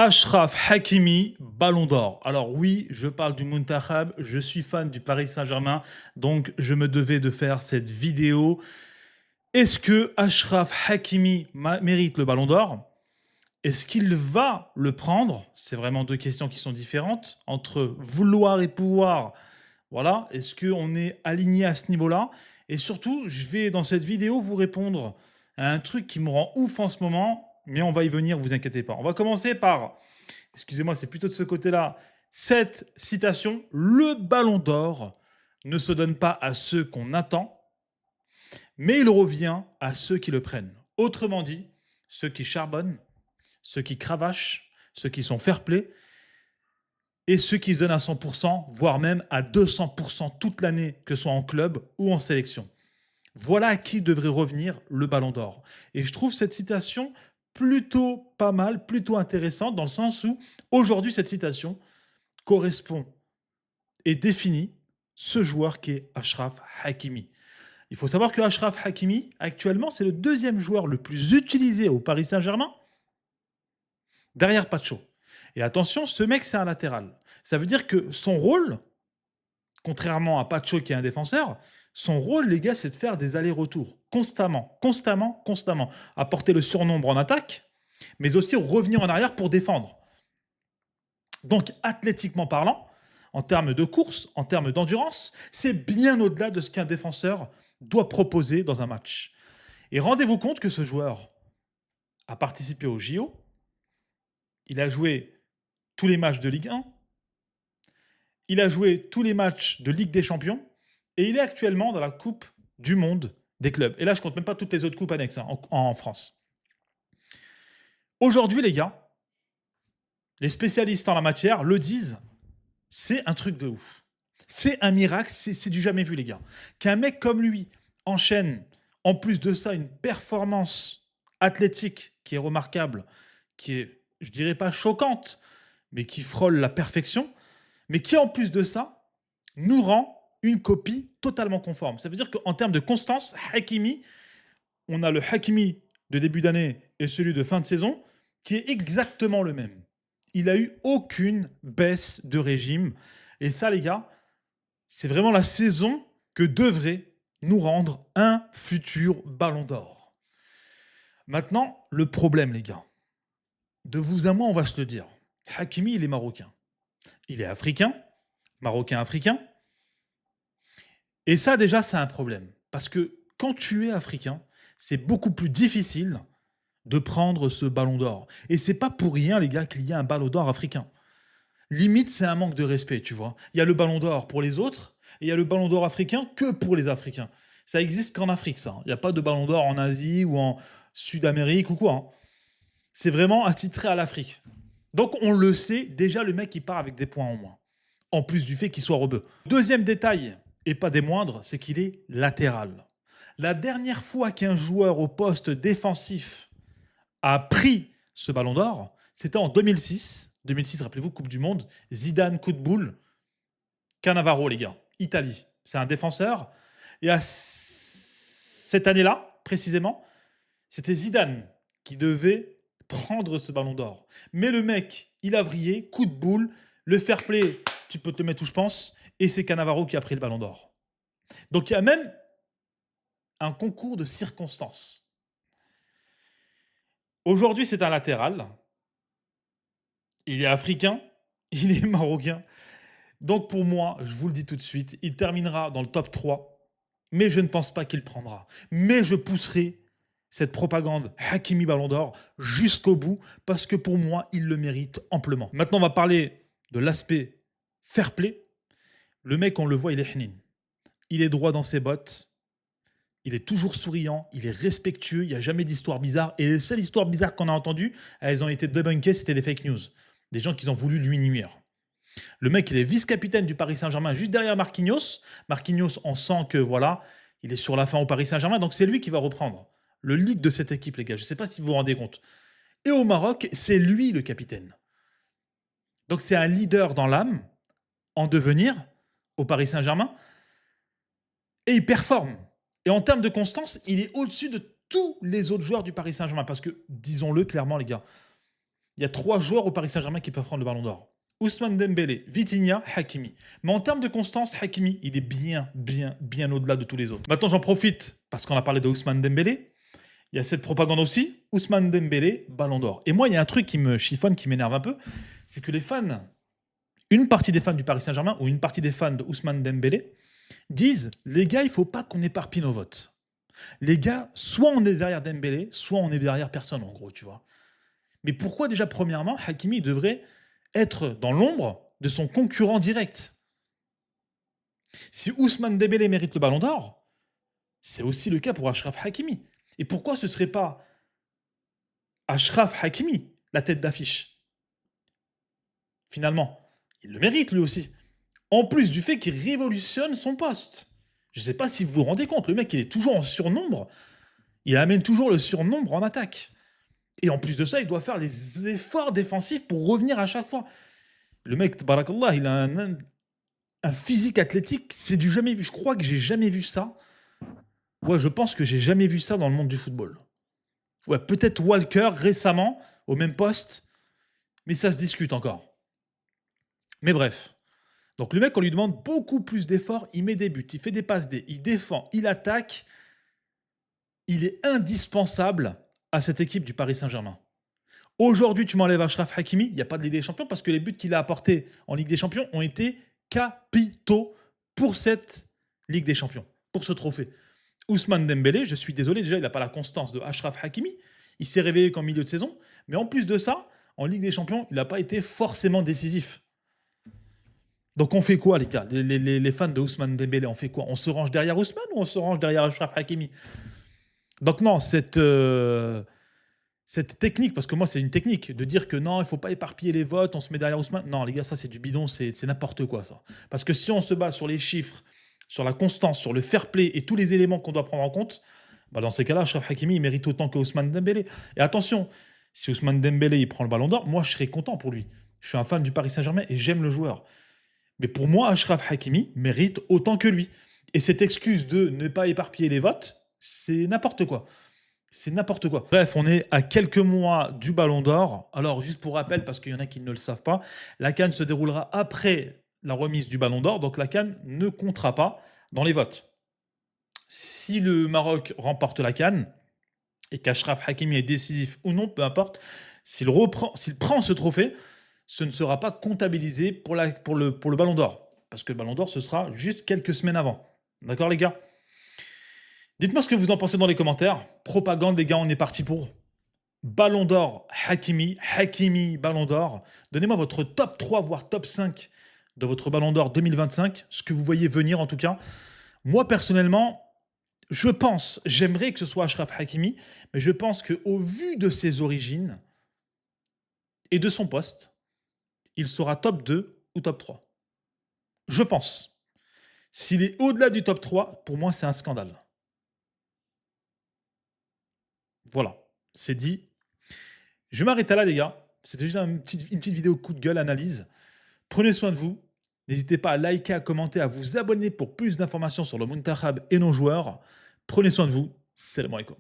Achraf Hakimi, Ballon d'Or. Alors oui, je parle du Muntakhab, je suis fan du Paris Saint-Germain, donc je me devais de faire cette vidéo. Est-ce que Achraf Hakimi mérite le Ballon d'Or? Est-ce qu'il va le prendre? C'est vraiment deux questions qui sont différentes entre vouloir et pouvoir. Voilà, est-ce qu'on est aligné à ce niveau-là? Et surtout, je vais dans cette vidéo vous répondre à un truc qui me rend ouf en ce moment, mais on va y venir, vous inquiétez pas. On va commencer par, excusez-moi, c'est plutôt de ce côté-là, cette citation: le Ballon d'Or ne se donne pas à ceux qu'on attend, mais il revient à ceux qui le prennent. Autrement dit, ceux qui charbonnent, ceux qui cravachent, ceux qui sont fair-play, et ceux qui se donnent à 100%, voire même à 200% toute l'année, que ce soit en club ou en sélection. Voilà à qui devrait revenir le Ballon d'Or. Et je trouve cette citation plutôt pas mal, plutôt intéressante, dans le sens où aujourd'hui cette citation correspond et définit ce joueur qui est Achraf Hakimi. Il faut savoir que Achraf Hakimi, actuellement, c'est le deuxième joueur le plus utilisé au Paris Saint-Germain, derrière Pacho. Et attention, ce mec, c'est un latéral. Ça veut dire que son rôle, contrairement à Pacho qui est un défenseur, son rôle, les gars, c'est de faire des allers-retours constamment, constamment, constamment. Apporter le surnombre en attaque, mais aussi revenir en arrière pour défendre. Donc, athlétiquement parlant, en termes de course, en termes d'endurance, c'est bien au-delà de ce qu'un défenseur doit proposer dans un match. Et rendez-vous compte que ce joueur a participé au JO, il a joué tous les matchs de Ligue 1, il a joué tous les matchs de Ligue des Champions, et il est actuellement dans la Coupe du Monde des clubs. Et là, je compte même pas toutes les autres coupes annexes en France. Aujourd'hui, les gars, les spécialistes en la matière le disent, c'est un truc de ouf. C'est un miracle, c'est du jamais vu, les gars. Qu'un mec comme lui enchaîne, en plus de ça, une performance athlétique qui est remarquable, qui est, je dirais pas choquante, mais qui frôle la perfection, mais qui, en plus de ça, nous rend une copie totalement conforme. Ça veut dire qu'en termes de constance, Hakimi, on a le Hakimi de début d'année et celui de fin de saison, qui est exactement le même. Il a eu aucune baisse de régime. Et ça, les gars, c'est vraiment la saison que devrait nous rendre un futur Ballon d'Or. Maintenant, le problème, les gars, de vous à moi, on va se le dire. Hakimi, il est marocain. Il est africain, marocain-africain. Et ça, déjà, c'est un problème. Parce que quand tu es africain, c'est beaucoup plus difficile de prendre ce Ballon d'Or. Et c'est pas pour rien, les gars, qu'il y a un Ballon d'Or africain. Limite, c'est un manque de respect, tu vois. Il y a le Ballon d'Or pour les autres, et il y a le Ballon d'Or africain que pour les Africains. Ça existe qu'en Afrique, ça. Il n'y a pas de Ballon d'Or en Asie ou en Sud-Amérique ou quoi, hein. C'est vraiment attitré à l'Afrique. Donc, on le sait, déjà, le mec, il part avec des points en moins. En plus du fait qu'il soit rebeu. Deuxième détail, et pas des moindres, c'est qu'il est latéral. La dernière fois qu'un joueur au poste défensif a pris ce Ballon d'Or, c'était en 2006. 2006, rappelez-vous, Coupe du Monde. Zidane, coup de boule. Cannavaro, les gars. Italie. C'est un défenseur. Et à cette année-là, précisément, c'était Zidane qui devait prendre ce Ballon d'Or. Mais le mec, il a vrillé, coup de boule. Le fair play, tu peux te mettre où je pense. Et c'est Cannavaro qui a pris le Ballon d'Or. Donc il y a même un concours de circonstances. Aujourd'hui, c'est un latéral. Il est africain, il est marocain. Donc pour moi, je vous le dis tout de suite, il terminera dans le top 3, mais je ne pense pas qu'il prendra. Mais je pousserai cette propagande Hakimi Ballon d'Or jusqu'au bout, parce que pour moi, il le mérite amplement. Maintenant, on va parler de l'aspect fair play. Le mec, on le voit, il est hnin. Il est droit dans ses bottes. Il est toujours souriant, il est respectueux, il n'y a jamais d'histoire bizarre. Et les seules histoires bizarres qu'on a entendues, elles ont été debunkées, c'était des fake news. Des gens qui ont voulu lui nuire. Le mec, il est vice-capitaine du Paris Saint-Germain, juste derrière Marquinhos. Marquinhos, on sent que voilà, il est sur la fin au Paris Saint-Germain, donc c'est lui qui va reprendre le lead de cette équipe, les gars. Je ne sais pas si vous vous rendez compte. Et au Maroc, c'est lui le capitaine. Donc c'est un leader dans l'âme, en devenir, au Paris Saint-Germain. Et il performe. Et en termes de constance, il est au-dessus de tous les autres joueurs du Paris Saint-Germain. Parce que, disons-le clairement, les gars, il y a 3 joueurs au Paris Saint-Germain qui peuvent prendre le ballon d'or. Ousmane Dembélé, Vitinha, Hakimi. Mais en termes de constance, Hakimi, il est bien au-delà de tous les autres. Maintenant, j'en profite, parce qu'on a parlé de Ousmane Dembélé. Il y a cette propagande aussi. Ousmane Dembélé, ballon d'or. Et moi, il y a un truc qui me chiffonne, qui m'énerve un peu. C'est que les fans, une partie des fans du Paris Saint-Germain ou une partie des fans de Ousmane Dembélé disent, les gars, il faut pas qu'on éparpille nos votes. Les gars, soit on est derrière Dembélé, soit on est derrière personne, en gros, tu vois. Mais pourquoi déjà, premièrement, Hakimi devrait être dans l'ombre de son concurrent direct? Si Ousmane Dembélé mérite le ballon d'or, c'est aussi le cas pour Achraf Hakimi. Et pourquoi ce ne serait pas Achraf Hakimi, la tête d'affiche? Finalement, il le mérite lui aussi. En plus du fait qu'il révolutionne son poste. Je ne sais pas si vous vous rendez compte, le mec, il est toujours en surnombre. Il amène toujours le surnombre en attaque. Et en plus de ça, il doit faire les efforts défensifs pour revenir à chaque fois. Le mec, tabarakallah, il a un physique athlétique, c'est du jamais vu. Je crois que j'ai jamais vu ça. Ouais, je pense que j'ai jamais vu ça dans le monde du football. Ouais, peut-être Walker récemment, au même poste, mais ça se discute encore. Mais bref. Donc le mec, on lui demande beaucoup plus d'efforts, il met des buts, il fait des passes D, il défend, il attaque. Il est indispensable à cette équipe du Paris Saint-Germain. Aujourd'hui, tu m'enlèves Achraf Hakimi, il n'y a pas de Ligue des Champions parce que les buts qu'il a apportés en Ligue des Champions ont été capitaux pour cette Ligue des Champions, pour ce trophée. Ousmane Dembélé, je suis désolé, déjà, il n'a pas la constance de Achraf Hakimi. Il s'est réveillé qu'en milieu de saison. Mais en plus de ça, en Ligue des Champions, il n'a pas été forcément décisif. Donc on fait quoi, les gars, les fans de Ousmane Dembélé, on fait quoi? On se range derrière Ousmane ou on se range derrière Achraf Hakimi? Donc non, cette technique, parce que moi c'est une technique, de dire que non, il ne faut pas éparpiller les votes, on se met derrière Ousmane. Non, les gars, ça c'est du bidon, c'est n'importe quoi ça. Parce que si on se base sur les chiffres, sur la constance, sur le fair play et tous les éléments qu'on doit prendre en compte, bah dans ces cas-là, Achraf Hakimi, il mérite autant que Ousmane Dembélé. Et attention, si Ousmane Dembélé il prend le ballon d'or, moi je serais content pour lui. Je suis un fan du Paris Saint-Germain et j'aime le joueur. Mais pour moi, Achraf Hakimi mérite autant que lui. Et cette excuse de ne pas éparpiller les votes, c'est n'importe quoi. C'est n'importe quoi. Bref, on est à quelques mois du Ballon d'Or. Alors, juste pour rappel, parce qu'il y en a qui ne le savent pas, la CAN se déroulera après la remise du Ballon d'Or. Donc, la CAN ne comptera pas dans les votes. Si le Maroc remporte la CAN et qu'Achraf Hakimi est décisif ou non, peu importe, s'il prend ce trophée, ce ne sera pas comptabilisé pour le Ballon d'Or. Parce que le Ballon d'Or, ce sera juste quelques semaines avant. D'accord, les gars? Dites-moi ce que vous en pensez dans les commentaires. Propagande, les gars, on est parti pour Ballon d'Or Hakimi. Hakimi, Ballon d'Or. Donnez-moi votre top 3, voire top 5 de votre Ballon d'Or 2025. Ce que vous voyez venir, en tout cas. Moi, personnellement, je pense, j'aimerais que ce soit Achraf Hakimi, mais je pense qu'au vu de ses origines et de son poste, il sera top 2 ou top 3. Je pense. S'il est au-delà du top 3, pour moi, c'est un scandale. Voilà, c'est dit. Je vais m'arrêter là, les gars. C'était juste une petite vidéo coup de gueule, analyse. Prenez soin de vous. N'hésitez pas à liker, à commenter, à vous abonner pour plus d'informations sur le Muntakhab et nos joueurs. Prenez soin de vous. Salam alaikum.